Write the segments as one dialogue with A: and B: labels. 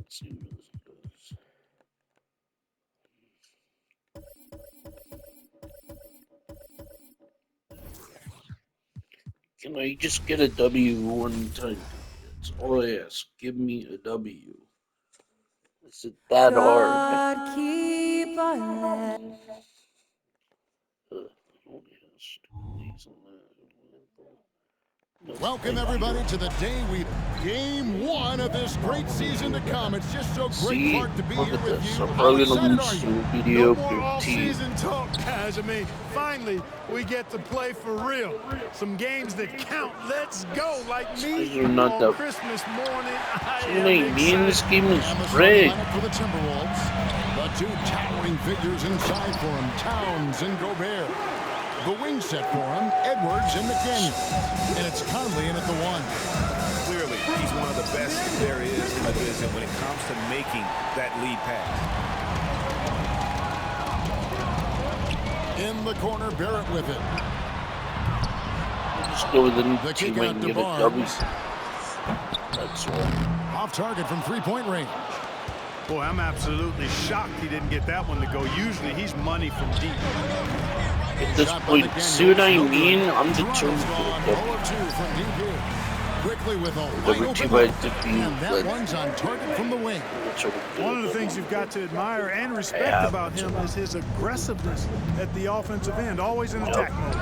A: Let's see what this does. Can I just get a W one time? That's all I ask. Give me a W. Is it that hard?
B: God keep our
A: Only has 2 days on that.
C: Welcome, everybody, to the Game 1 of this great season to come. It's just so great part to be
A: look
C: here
A: at
C: with
A: this.
C: you.
A: I'm
C: How
A: probably gonna
C: excited
A: lose
C: are you?
A: to a
D: No
A: mediocre
D: more
A: team.
D: off-season talk, guys. I mean, finally, we get to play for real. Some games that count. Let's go. Like me
A: You're not
D: on
A: that.
D: Christmas morning. I
A: See
D: am
A: what I mean? This
D: excited.
A: game is
C: And the starting
A: rigged.
C: lineup for the Timberwolves. The two towering figures inside for him, Towns and Gobert. The wing set for him, Edwards and McDaniel. And it's Conley in at the 1.
E: Clearly, he's one of the best there is in the division when it comes to making that lead pass.
C: In the corner, Barrett with it.
A: Just go with the new
C: The
A: team
C: kick
A: and
C: out to
A: get a W.
C: Barnes.
A: That's all.
C: Off target from three-point range.
D: Boy, I'm absolutely shocked he didn't get that one to go. Usually, he's money from deep.
A: At this point, see what I mean? I'm determined for a W.
C: Quickly with a
A: Every
C: wide
A: team
C: open
A: I
C: look.
A: defeat,
C: And that one's on target from the wing.
D: One of the things you've got to admire and respect about him is his aggressiveness at the offensive end, always in attack mode.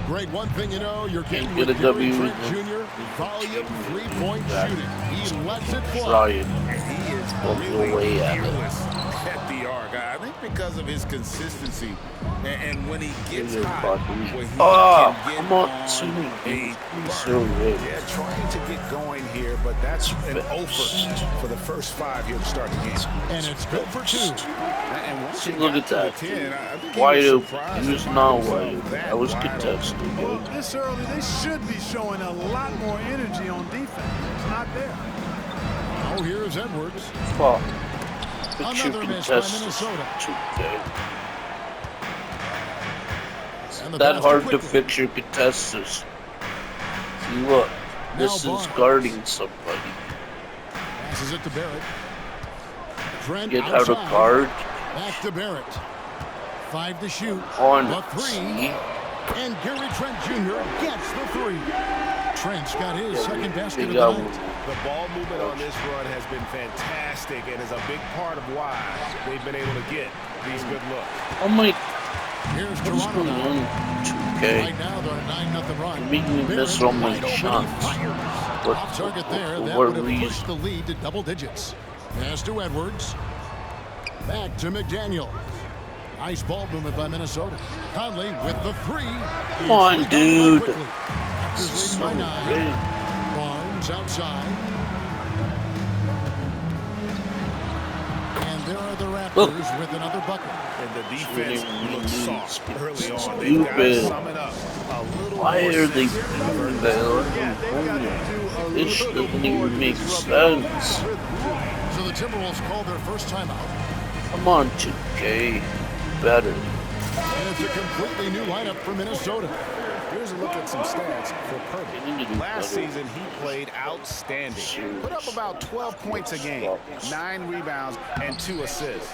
C: Great, one thing you know, you're getting
A: Get
C: with
A: a
C: Gary
A: W.
C: Trent Jr. Volume three-point shooting. He lets it
A: Try
C: fly.
A: it.
E: And he is
A: Don't go away
E: really
A: at it.
E: fearless at the arc. I think because of his consistency and when he gets hot, when he
A: Oh,
E: can get
A: come on,
E: on
A: to me.
E: a
A: He's so good.
E: yeah, trying to get going here, but that's an offer for the first 5 here to start the game.
C: And it's good for 2.
E: And once
A: See,
E: he
A: look
E: got
A: at
E: to
A: that.
E: the 10, I think he
A: Wide
E: was
A: open.
E: surprised
A: He was
E: to
A: not
E: find
A: wide
E: himself
A: open.
E: that
A: I was
E: wide
A: contested.
D: Well, this early, they should be showing a lot more energy on defense. It's not there.
C: Oh, here's Edwards.
A: Fuck. Picture
C: Another miss by
A: contested.
C: Minnesota.
A: 2K.
C: And the
A: That
C: basket
A: hard to
C: quickly.
A: fix your contestants. See, look. This
C: Now
A: is
C: Barnes.
A: guarding somebody.
C: Passes it to Barrett. Trent
A: Get out of
C: outside.
A: guard.
C: Back to Barrett. 5 to shoot.
A: On.
C: The 3.
A: See?
C: And Gary Trent Jr. gets the 3. Trent's got his second basket of
A: Big
C: the
A: album.
C: night.
E: The ball movement on this run has been fantastic and is a big part of why they've been able to get these good looks.
A: Oh my.
C: Here's
A: What's
C: Toronto
A: going
C: now.
A: on? 2K.
C: Right now they're on a 9-0 run.
A: You're making me miss
C: Barrett
A: all my
C: wide open, he
A: shots.
C: fires.
A: What-
C: Off target there.
A: for
C: That
A: what
C: would have
A: reason?
C: pushed the lead to double digits. Pass to Edwards. Back to McDaniel. Nice ball movement by Minnesota. Conley with the 3.
A: Come on, dude.
C: Raptors leading by 9. Barnes outside. And there are the Raptors
A: Look.
C: with another bucket.
E: And the defense looks soft early on.
A: Stupid.
E: They've got to sum it up a little
A: Why
E: more
A: are they
E: sense.
A: doing that? This doesn't even make sense.
C: So the Timberwolves call their first timeout.
A: Come on, 2K. Better.
C: And it's a completely new lineup for Minnesota.
E: Here's a look at some stats for
A: They need to
E: Purdy.
A: do
E: Last
A: better.
E: season, he played outstanding. Put up about 12 points a game, 9 rebounds, and 2 assists.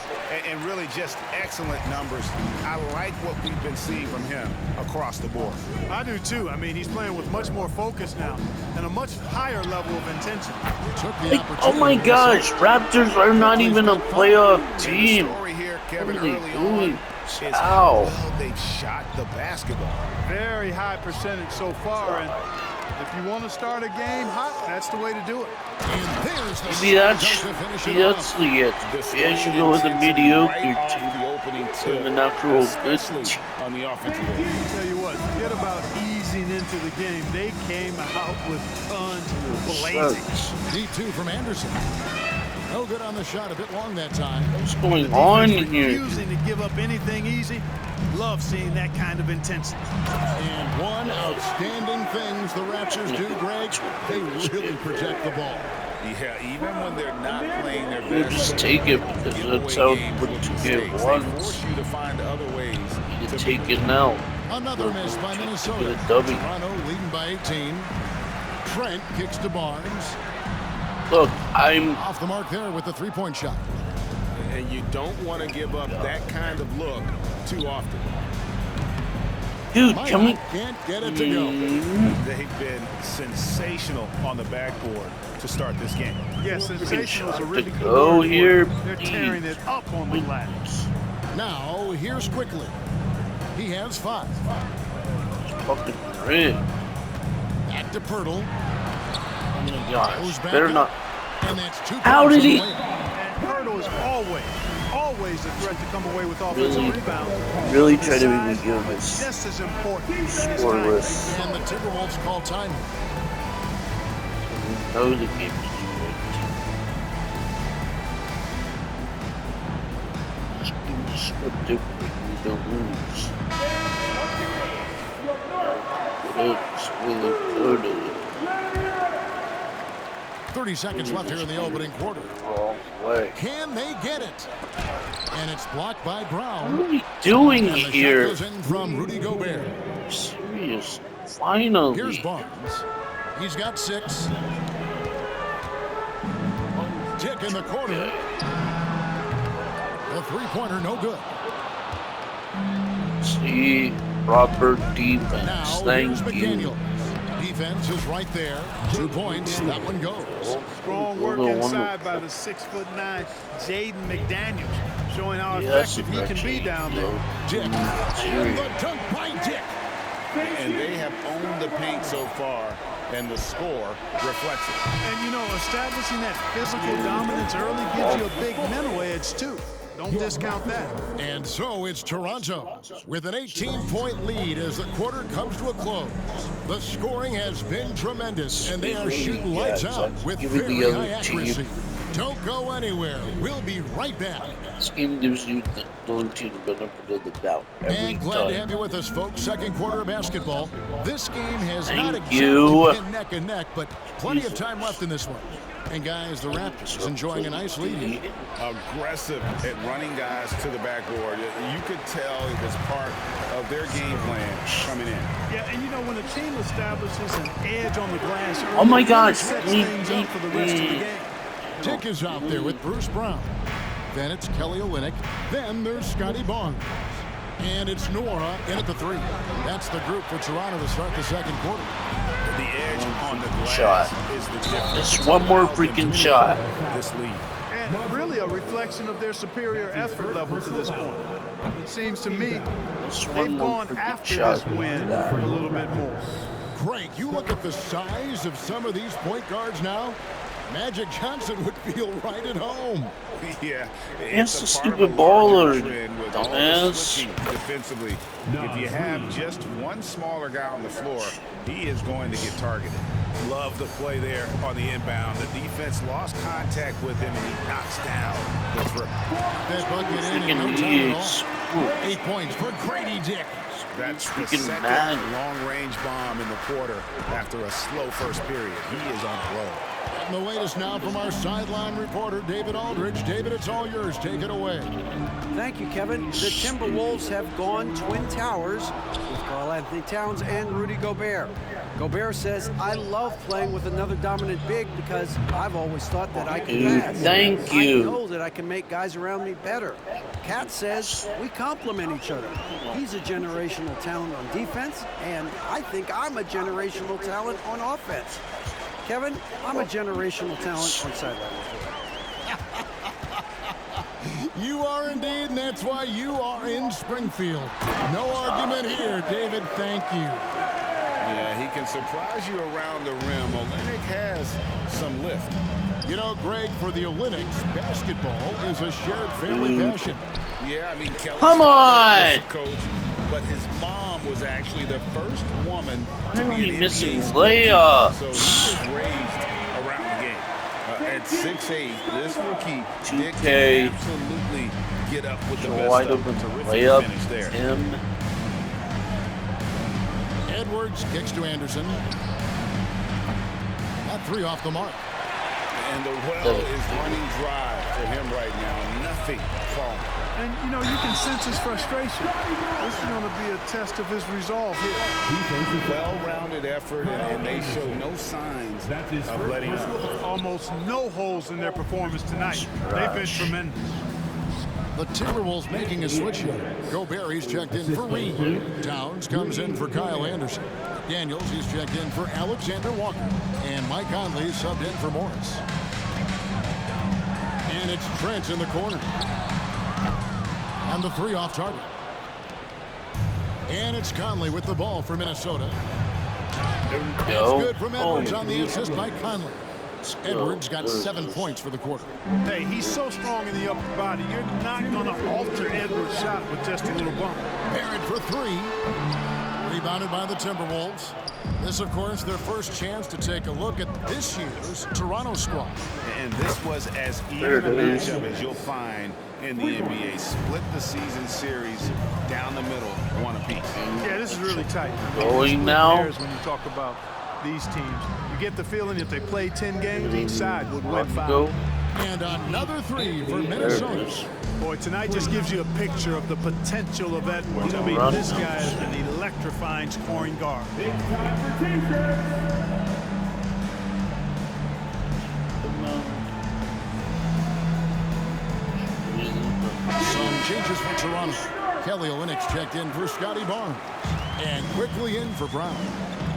E: And really just excellent numbers. I like what we've been seeing from him across the board.
D: I do too. I mean, he's playing with much more focus now and a much higher level of intensity.
C: Took the
A: Like,
C: opportunity.
A: oh my gosh, Raptors are not even a playoff
E: And the
A: team.
E: story here,
A: What
E: Kevin,
A: are they
E: early
A: doing?
E: on is
A: Ow.
E: how well they've shot the basketball.
D: Very high percentage so far, and if you want to start a game hot, that's the way to do it.
C: And there's the
A: Maybe that's,
C: to finish it
A: maybe
C: off.
A: that's the it. Maybe I should go with a mediocre team.
E: opening
A: than the natural good
E: especially
A: team.
E: on the offensive end.
D: Tell you what, forget about easing into the game. They came out with tons of blazing.
C: D2 from Anderson. No good on the shot, a bit long that time.
A: What's going on here?
D: Refusing to give up anything easy. Love seeing that kind of intensity.
C: And one outstanding things the Raptors do, Greg, they really protect the ball.
E: Yeah, even when they're not playing their
A: You
E: best,
A: just take it because that's how what you get
E: they
A: once.
E: force you to find other ways
A: You
E: to
A: take it now.
C: Another miss by Minnesota.
A: Get a W.
C: Toronto leading by 18. Trent kicks to Barnes.
A: Look, I'm
C: Off the mark there with the three-point shot.
E: And you don't want to give up that kind of look too often.
A: dude. Can we?
C: Can't get it to go.
E: They've been sensational on the backboard to start this game.
D: Yes, sensational is a really good
A: Go
D: word for
A: here,
D: it. They're tearing it up on the glass.
C: Now, here's Quickly. He has 5.
A: Fucking red.
C: Back to Pirtle.
A: Oh my gosh.
C: Goes back
A: Better
C: up.
A: not.
C: And that's 2
A: How
C: points
A: did
C: on
A: he-
C: the way.
D: And Pirtle is always a threat to come away with offensive rebounds.
A: Really try to make me give this
D: Just as important as his
A: scoreless.
C: And the Timberwolves call time.
A: Know the game is rigged. Just keep the script open. We don't lose. It's really totally
C: 30 seconds left here in the opening quarter.
A: wrong way.
C: Can they get it? And it's blocked by
A: What
C: Brown.
A: are we doing
C: And the shot
A: here?
C: goes in from Rudy Gobert.
A: Serious. Finally.
C: Here's Barnes. He's got 6. Tick in the corner. The three-pointer, no good.
A: See, proper defense.
C: Now,
A: Thank
C: here's
A: you.
C: McDaniel. Defense is right there. 2 points. That one goes.
D: Strong work inside by the 6'9" Jaden McDaniels, showing how effective he can be down there.
C: Dick. And the dunk by Dick.
E: And they have owned the paint so far, and the score reflects it.
D: And, you know, establishing that physical dominance early gives you a big mental edge, too. Don't discount that.
C: And so it's Toronto with an 18-point lead as the quarter comes to a close. The scoring has been tremendous, and they are shooting lights out with very high accuracy. Don't go anywhere. We'll be right back.
A: This game gives you the ability to benefit of the doubt every
C: And glad to have
A: time.
C: you with us, folks. Second quarter of basketball. This game has not
A: Thank
C: exactly
A: you.
C: been neck and neck, but plenty of time left in this one. And guys, the Raptors enjoying a nice lead here.
E: Aggressive at running guys to the backboard. You could tell it was part of their game plan coming in.
D: Yeah, and you know, when a team establishes an edge on the glass early,
A: Oh my
D: it really
A: gosh.
D: sets things up for the rest of the game.
C: Dick is out there with Bruce Brown. Then it's Kelly Olynyk. Then there's Scotty Barnes. And it's Nora in at the 3. That's the group for Toronto to start the second quarter.
E: The edge on the glass
A: Shot.
E: is the difference.
A: Just one more freaking shot.
E: This lead.
D: And really a reflection of their superior effort level to this point. It seems to me
A: Just one
D: they've
A: more
D: gone
A: freaking
D: after
A: shot.
D: this win a little bit more.
C: Greg, you look at the size of some of these point guards now. Magic Johnson would feel right at home.
E: Yeah,
A: It's
E: it's
A: a
E: a part of
A: stupid
E: a larger
A: baller,
E: trend with all the
A: dumbass.
E: switching defensively. If you have just one smaller guy on the floor, he is going to get targeted. Love the play there on the inbound. The defense lost contact with him, and he knocks down the three.
C: That bucket in
A: Freaking
C: no time at
A: idiots.
C: all. 8 points for Grady Dick.
E: That's the
A: freaking
E: second
A: mad.
E: long-range bomb in the quarter after a slow first period. He is on the roll.
C: And the latest now from our sideline reporter, David Aldridge. David, it's all yours. Take it away.
F: Thank you, Kevin. The Timberwolves have gone Twin Towers with Karl Anthony Towns and Rudy Gobert. Gobert says, I love playing with another dominant big because I've always thought that I could
A: Dude,
F: pass.
A: thank
F: I
A: you.
F: know that I can make guys around me better. Cat says we complement each other. He's a generational talent on defense, and I think I'm a generational talent on offense. Kevin, I'm a generational talent on sideline reporter.
C: You are indeed, and that's why you are in Springfield. No argument here, David. Thank you.
E: Yeah, he can surprise you around the rim. Olynyk has some lift.
C: You know, Greg, for the Olympics, basketball is a shared family passion.
E: Yeah, I mean, Kelly
A: Come on!
E: was the coach, but his mom was actually the first woman to
A: Why are
E: be
A: we
E: an
A: missing
E: NBA
A: layups?
E: So he was raised around the game. At 6'8", this rookie Dick
A: 2K.
E: can absolutely get up with the best
A: Wide
E: of
A: open
E: them. Terrific
A: layup.
E: finish there.
A: Tim.
C: Edwards kicks to Anderson. That 3 off the mark.
E: And the well is running dry for him right now. Nothing falling.
D: And, you know, you can sense his frustration. This is going to be a test of his resolve here.
E: Well-rounded effort, and they show no signs of letting up.
D: Almost no holes in their performance tonight. They've been tremendous.
C: The Timberwolves making a switch here. Gobert, he's checked in for Reed. Towns comes in for Kyle Anderson. Daniels, he's checked in for Alexander Walker. And Mike Conley subbed in for Morris. And it's Trent in the corner. And the three off target. And it's Conley with the ball for Minnesota. It's good from Edwards on the assist by Conley. Edwards got 7 points for the quarter.
D: Hey, he's so strong in the upper body. You're not going to alter Edwards' shot with just a little bump.
C: Barrett for three. Rebounded by the Timberwolves. This, of course, their first chance to take a look at this year's Toronto squad.
E: And this was as even a matchup as you'll find in the NBA. Split the season series down the middle, one apiece.
D: Yeah, this is really tight.
A: Going now.
D: When you talk about these teams, you get the feeling if they played 10 games, each side would win 5.
C: And another three for Minnesota.
D: Boy, tonight just gives you a picture of the potential of Edwards. I mean, this guy is an electrifying scoring guard.
C: Some changes for Toronto. Kelly Olynyk checked in for Scotty Barnes. And quickly in for Brown.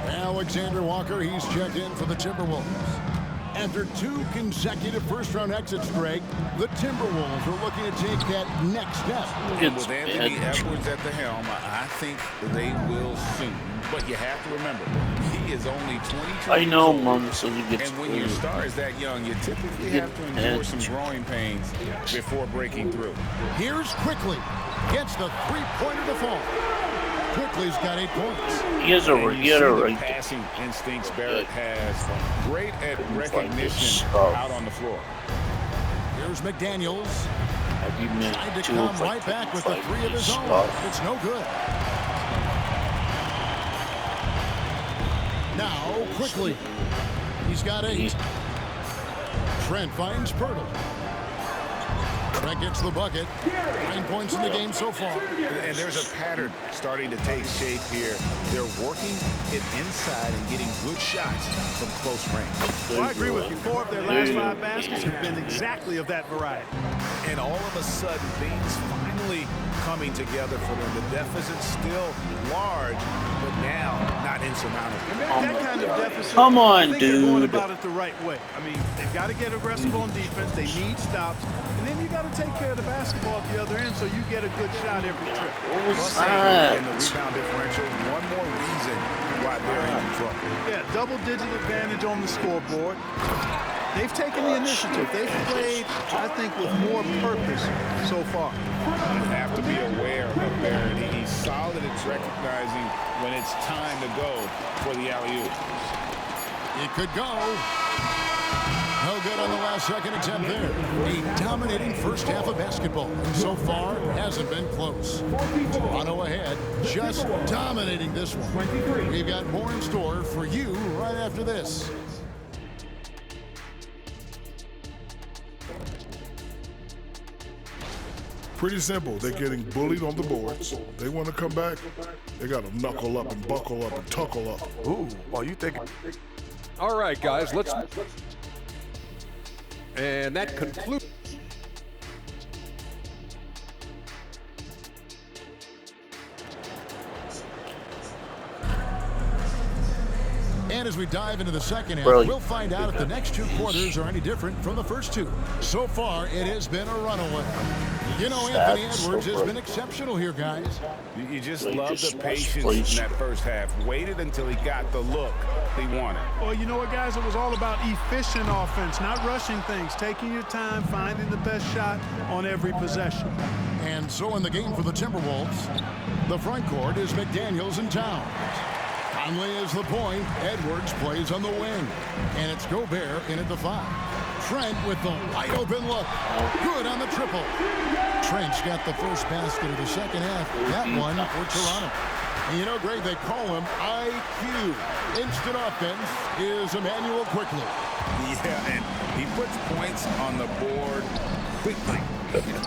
C: Alexander Walker, he's checked in for the Timberwolves. After 2 consecutive first-round exits, Greg, the Timberwolves are looking to take that next step.
E: And with Anthony Edwards at the helm, I think they will soon. But you have to remember, he is only 22
A: I know,
E: years old.
A: Mom, so he gets
E: And when your star is that young, you typically have to endure some growing pains before breaking through.
C: Here's Quickly. Gets the three-pointer to fall. Quickly's got 8 points.
A: He has a right.
E: Passing instincts Barrett has. Great at recognition out on the floor.
C: Here's McDaniels. Tried to come right back with the three of his own. It's no good. Now, Quickly. He's got 8. Trent finds Pirtle. Trent gets the bucket. 9 points in the game so far.
E: And there's a pattern starting to take shape here. They're working it inside and getting good shots from close range.
D: Well, I agree with you. 4 of their last 5 baskets have been exactly of that variety.
E: And all of a sudden, things finally coming together for them. The deficit's still large, but now not insurmountable.
D: That kind of deficit,
A: Come on,
D: I think they're going
A: dude.
D: about it the right way. I mean, they've got to get aggressive on defense. They need stops. And then you got to take care of the basketball at the other end so you get a good shot every trip.
E: Plus, and the rebound differential, one more reason why they're in trouble.
D: Yeah, double-digit advantage on the scoreboard. They've taken the initiative. They've played, I think, with more purpose so far.
E: You have to be aware of Barrett. He's solid at recognizing when it's time to go for the alley-oop.
C: It could go. No good on the last second attempt there. A dominating first half of basketball. And so far, hasn't been close. Toronto ahead, just dominating this one. We've got more in store for you right after this.
G: Pretty simple. They're getting bullied on the boards. They want to come back. They got to knuckle up and buckle up and tuckle up.
H: Ooh, well, you think... All right, guys, let's... And that concludes...
C: And as we dive into the second half, we'll find out if the next 2 quarters are any different from the first 2. So far, it has been a runaway. You know, Anthony Edwards has been exceptional here, guys.
E: You just love the patience in that first half. Waited until he got the look he wanted.
D: Well, you know what, guys? It was all about efficient offense, not rushing things, taking your time, finding the best shot on every possession.
C: And so in the game for the Timberwolves, the front court is McDaniels and Towns. Conley is the point. Edwards plays on the wing. And it's Gobert in at the 5. Trent with the wide open look. Good on the triple. Trent's got the first basket of the second half. That one for Toronto. And you know, Greg, they call him IQ. Instant offense is Emmanuel Quickly.
E: Yeah, and he puts points on the board quickly.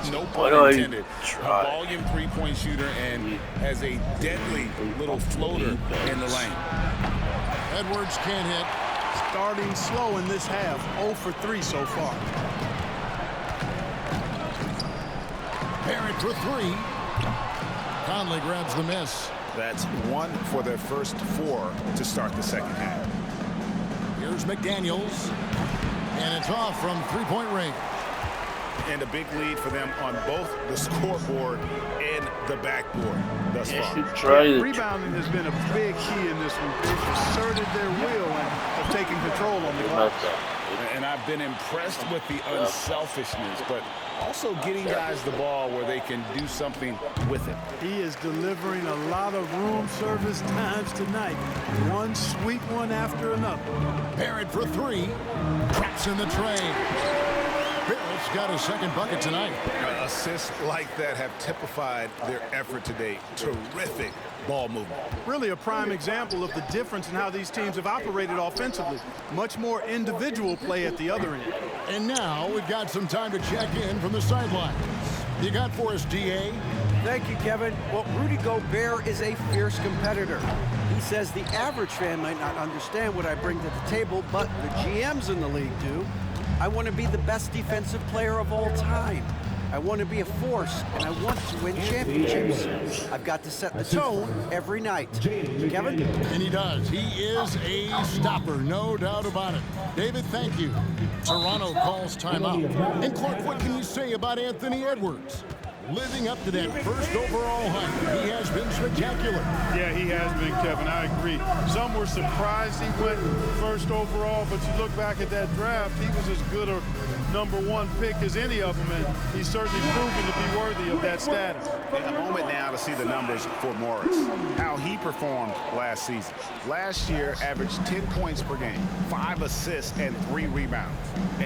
E: No
A: Why
E: pun
A: do I
E: intended. A
A: try?
E: volume three-point shooter and has a deadly little floater in the lane.
C: Edwards can't hit.
D: Starting slow in this half, 0 for 3 so far.
C: Barrett for 3. Conley grabs the miss.
E: That's 1 for their first 4 to start the second half.
C: Here's McDaniels. And it's off from three-point range.
E: And a big lead for them on both the scoreboard and the backboard thus far.
D: Rebounding has been a big key in this one. They've asserted their will and have taken control on the glass.
E: And I've been impressed with the unselfishness, but also getting guys the ball where they can do something with it.
D: He is delivering a lot of room service times tonight. One sweet one after another.
C: Barrett for 3. Traps in the train. Barrett's got his second bucket tonight.
E: Assists like that have typified their effort today. Terrific ball movement.
D: Really a prime example of the difference in how these teams have operated offensively. Much more individual play at the other end.
C: And now we've got some time to check in from the sidelines. You got for us, DA?
F: Thank you, Kevin. Well, Rudy Gobert is a fierce competitor. He says the average fan might not understand what I bring to the table, but the GMs in the league do. I want to be the best defensive player of all time. I want to be a force, and I want to win championships. I've got to set the tone every night. Kevin?
C: And he does. He is a stopper, no doubt about it. David, thank you. Toronto calls timeout. And Clark, what can you say about Anthony Edwards? Living up to that first overall hype, he has been spectacular.
D: Yeah, he has been, Kevin. I agree. Some were surprised he went first overall, but you look back at that draft, he was as good a #1 pick as any of them, and he's certainly proven to be worthy of that status.
E: A moment now to see the numbers for Morris. How he performed last season. Last year, averaged 10 points per game, 5 assists, and 3 rebounds.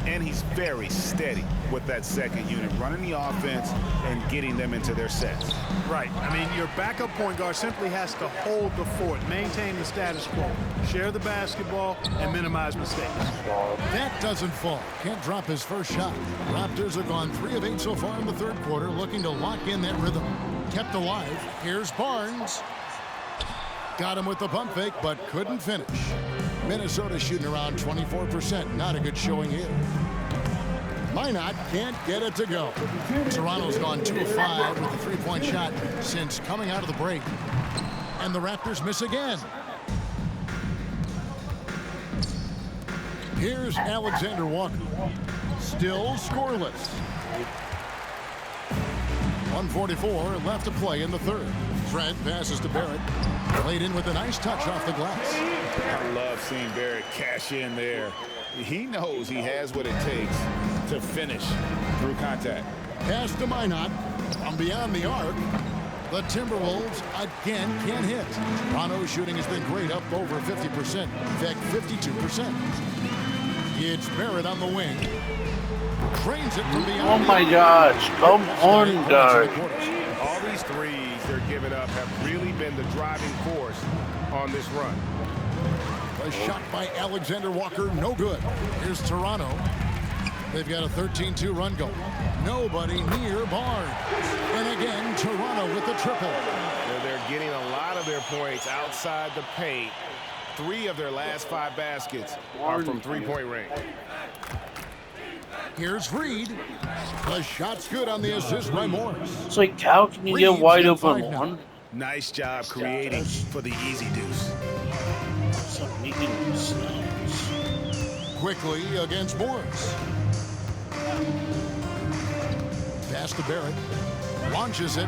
E: And he's very steady with that second unit, running the offense and getting them into their sets.
D: Right. I mean, your backup point guard simply has to hold the fort, maintain the status quo, share the basketball, and minimize mistakes.
C: That doesn't fall. Can't drop his first shot. Raptors have gone 3 of 8 so far in the third quarter, looking to lock in that rhythm. Kept alive. Here's Barnes. Got him with the pump fake, but couldn't finish. Minnesota shooting around 24%. Not a good showing here. Minot can't get it to go. Toronto's gone 2 of 5 with a three-point shot since coming out of the break. And the Raptors miss again. Here's Alexander Walker. Still scoreless. 1:44 left to play in the third. Trent passes to Barrett. Played in with a nice touch off the glass.
E: I love seeing Barrett cash in there. He knows he has what it takes to finish through contact.
C: Pass to Minot from beyond the arc. The Timberwolves again can't hit. Toronto's shooting has been great, up over 50%. In fact, 52%. It's Barrett on the wing. Trains it from beyond.
A: Oh my gosh, come on, guys.
E: All these threes they're giving up have really been the driving force on this run.
C: A shot by Alexander Walker, no good. Here's Toronto. They've got a 13-2 run going. Nobody near Barnes. And again, Toronto with the triple.
E: They're getting a lot of their points outside the paint. 3 of their last 5 baskets are from three-point range.
C: Here's Reed. The shot's good on the assist by Morris.
A: It's like, how can you get wide open one?
E: Nice job creating for the easy deuce.
A: Stop making mistakes.
C: Quickly against Morris. Pass to Barrett. Launches it.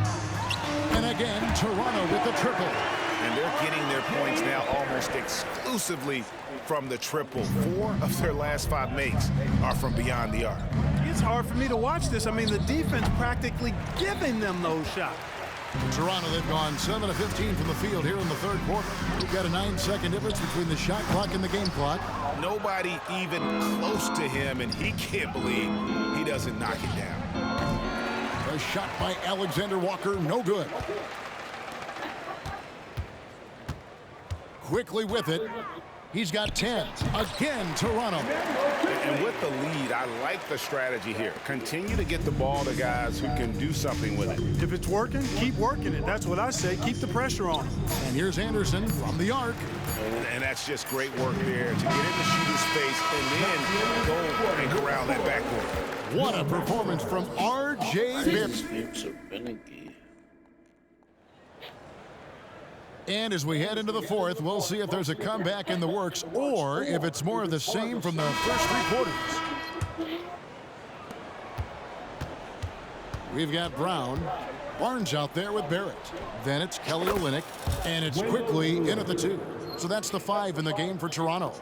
C: And again, Toronto with the triple.
E: And they're getting their points now almost exclusively from the triple. 4 of their last 5 makes are from beyond the arc.
D: It's hard for me to watch this. I mean, the defense practically giving them those shots.
C: Toronto, they've gone 7 of 15 from the field here in the third quarter. We've got a 9-second difference between the shot clock and the game clock.
E: Nobody even close to him, and he can't believe he doesn't knock it down.
C: A shot by Alexander Walker, no good. Quickly with it. He's got 10. Again, Toronto.
E: And with the lead, I like the strategy here. Continue to get the ball to guys who can do something with it.
D: If it's working, keep working it. That's what I say. Keep the pressure on him.
C: And here's Anderson from the arc.
E: And that's just great work there to get in the shooter's face and then go and corral that backcourt.
C: What a performance from R.J. Bibbs.
A: Games are finicky.
C: And as we head into the fourth, we'll see if there's a comeback in the works or if it's more of the same from the first 3 quarters. We've got Brown. Barnes out there with Barrett. Then it's Kelly Olynyk. And it's quickly in at the 2. So that's the 5 in the game for Toronto.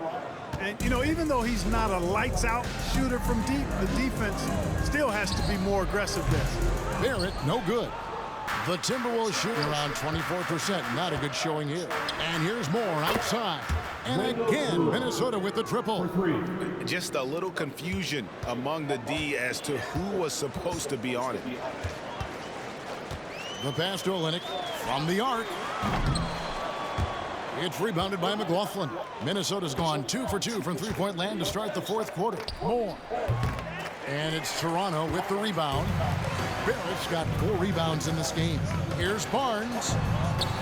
D: And, you know, even though he's not a lights-out shooter from deep, the defense still has to be more aggressive there.
C: Barrett, no good. The Timberwolves shooting around 24%. Not a good showing here. And here's more outside. And again, Minnesota with the triple.
E: Just a little confusion among the D as to who was supposed to be on it.
C: The pass to Olynyk from the arc. It's rebounded by McLaughlin. Minnesota's gone 2 for 2 from three-point land to start the fourth quarter. More. And it's Toronto with the rebound. Barrett's got 4 rebounds in this game. Here's Barnes.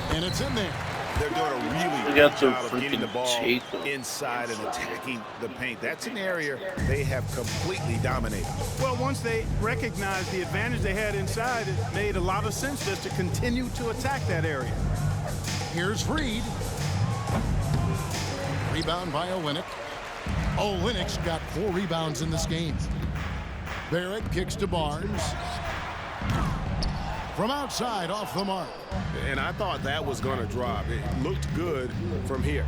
C: And it's in there.
E: They're doing a really good job of getting the ball inside and attacking the paint. That's an area they have completely dominated.
D: Well, once they recognized the advantage they had inside, it made a lot of sense just to continue to attack that area.
C: Here's Reed. Rebound by Olynyk. Olynyk's got 4 rebounds in this game. Barrett kicks to Barnes. From outside, off the mark.
E: And I thought that was going to drop. It looked good from here.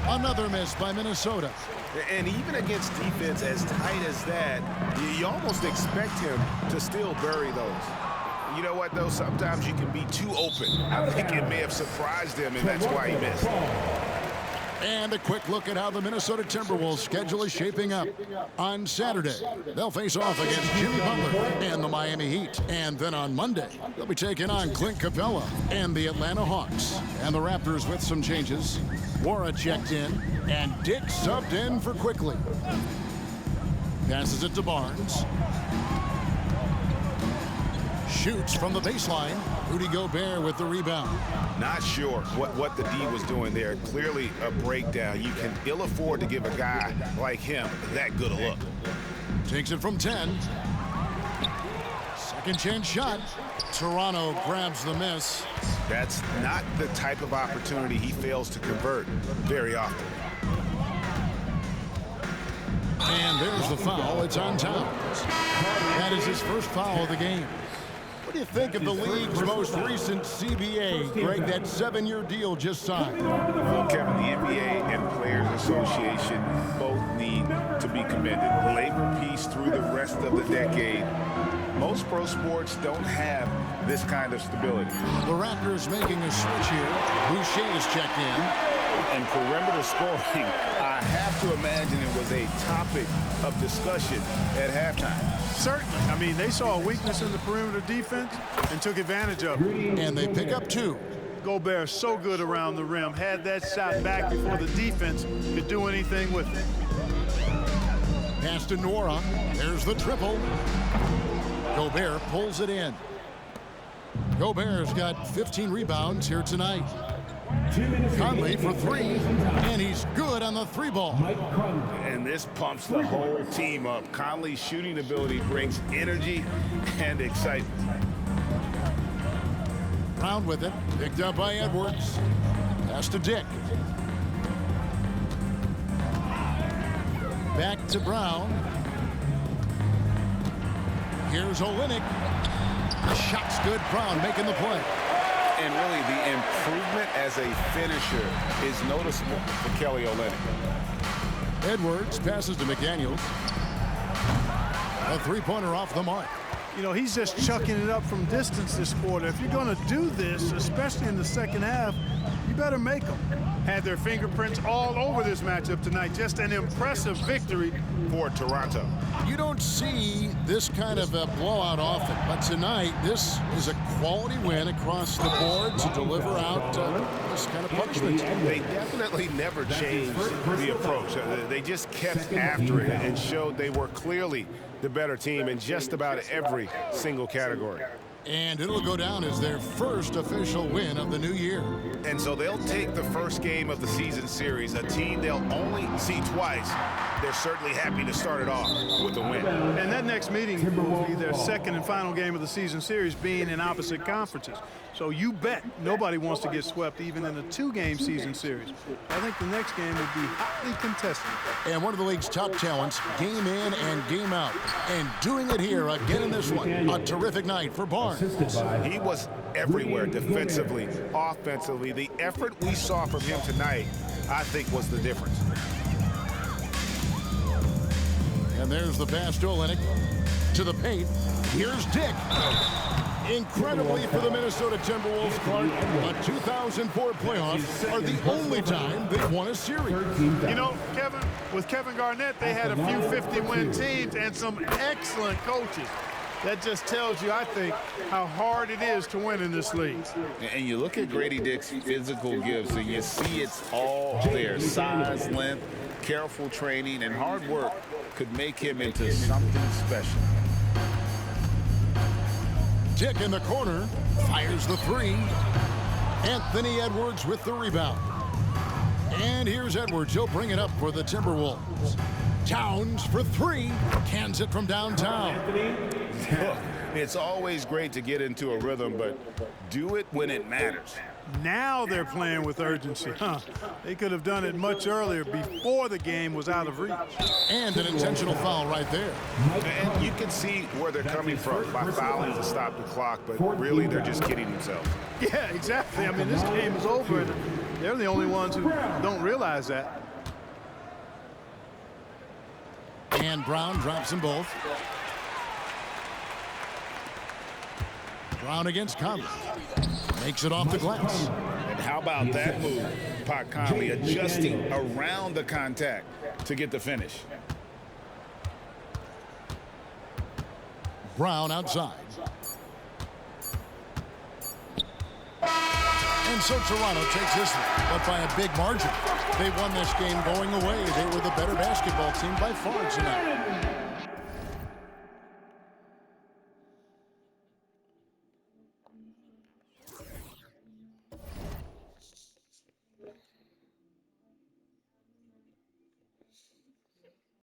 C: Another miss by Minnesota.
E: And even against defense as tight as that, you almost expect him to still bury those. You know what, though? Sometimes you can be too open. I think it may have surprised him, and that's why he missed.
C: And a quick look at how the Minnesota Timberwolves schedule is shaping up. On Saturday, they'll face off against Jimmy Butler and the Miami Heat. And then on Monday, they'll be taking on Clint Capella and the Atlanta Hawks. And the Raptors with some changes. Wara checked in, and Dick subbed in for Quickly. Passes it to Barnes. Shoots from the baseline. Rudy Gobert with the rebound.
E: Not sure what the D was doing there. Clearly a breakdown. You can ill afford to give a guy like him that good a look.
C: Takes it from 10. Second chance shot. Toronto grabs the miss.
E: That's not the type of opportunity he fails to convert very often.
C: And there's the foul. It's on Towns. That is his first foul of the game. What do you think of the league's most recent CBA? Greg, that 7-year deal just signed.
E: Well, Kevin, the NBA and Players Association both need to be commended. Labor peace through the rest of the decade. Most pro sports don't have this kind of stability.
C: The Raptors making a switch here. Boucher is checked in.
E: And perimeter scoring, I have to imagine it was a topic of discussion at halftime.
D: Certainly. I mean, they saw a weakness in the perimeter defense and took advantage of it.
C: And they pick up 2.
D: Gobert so good around the rim. Had that shot back before the defense could do anything with it.
C: Pass to Nwora. There's the triple. Gobert pulls it in. Gobert's got 15 rebounds here tonight. Conley for 3, and he's good on the 3-ball.
E: And this pumps the whole team up. Conley's shooting ability brings energy and excitement.
C: Brown with it, picked up by Edwards. Pass to Dick. Back to Brown. Here's Olynyk. Shot's good. Brown making the play.
E: And really, the improvement as a finisher is noticeable for Kelly Olynyk.
C: Edwards passes to McDaniels. A 3-pointer off the mark.
D: You know, he's just chucking it up from distance this quarter. If you're going to do this, especially in the second half, you better make them. Had their fingerprints all over this matchup tonight. Just an impressive victory for Toronto.
C: You don't see this kind of a blowout often, but tonight this is a quality win across the board to deliver out this kind of punishment.
E: They definitely never changed the approach. They just kept after it and showed they were clearly the better team in just about every single category.
C: And it'll go down as their first official win of the new year.
E: And so they'll take the first game of the season series, a team they'll only see twice. They're certainly happy to start it off with a win.
D: And that next meeting will be their second and final game of the season series, being in opposite conferences. So you bet nobody wants to get swept even in a 2-game season series. I think the next game would be hotly contested.
C: And one of the league's top talents, game in and game out. And doing it here again in this one. A terrific night for Barnes.
E: He was everywhere defensively, offensively. The effort we saw from him tonight, I think, was the difference.
C: And there's the pass to Olynyk. To the paint. Here's Dick. Incredibly for the Minnesota Timberwolves, Clark, the 2004 playoffs are the only time they've won a series.
D: You know, Kevin, with Kevin Garnett, they had a few 50-win teams and some excellent coaches. That just tells you, I think, how hard it is to win in this league.
I: And you look at Grady Dick's physical gifts, and you see it's all there. Size, length, careful training, and hard work could make him into something special.
C: Dick in the corner, fires the three. Anthony Edwards with the rebound. And here's Edwards. He'll bring it up for the Timberwolves. Towns for three. Cans it from downtown.
E: Look, it's always great to get into a rhythm, but do it when it matters.
D: Now they're playing with urgency. They could have done it much earlier, before the game was out of reach.
C: And an intentional foul right there.
E: And you can see where they're coming from by fouling to stop the clock, but really they're just kidding themselves.
D: Yeah, exactly. I mean, this game is over, and they're the only ones who don't realize that.
C: And Brown drops them both. Brown against Conley. Makes it off the glass.
E: And how about that move? Pat Conley adjusting around the contact to get the finish.
C: Brown outside. And so Toronto takes this one, but by a big margin. They won this game going away. They were the better basketball team by far tonight.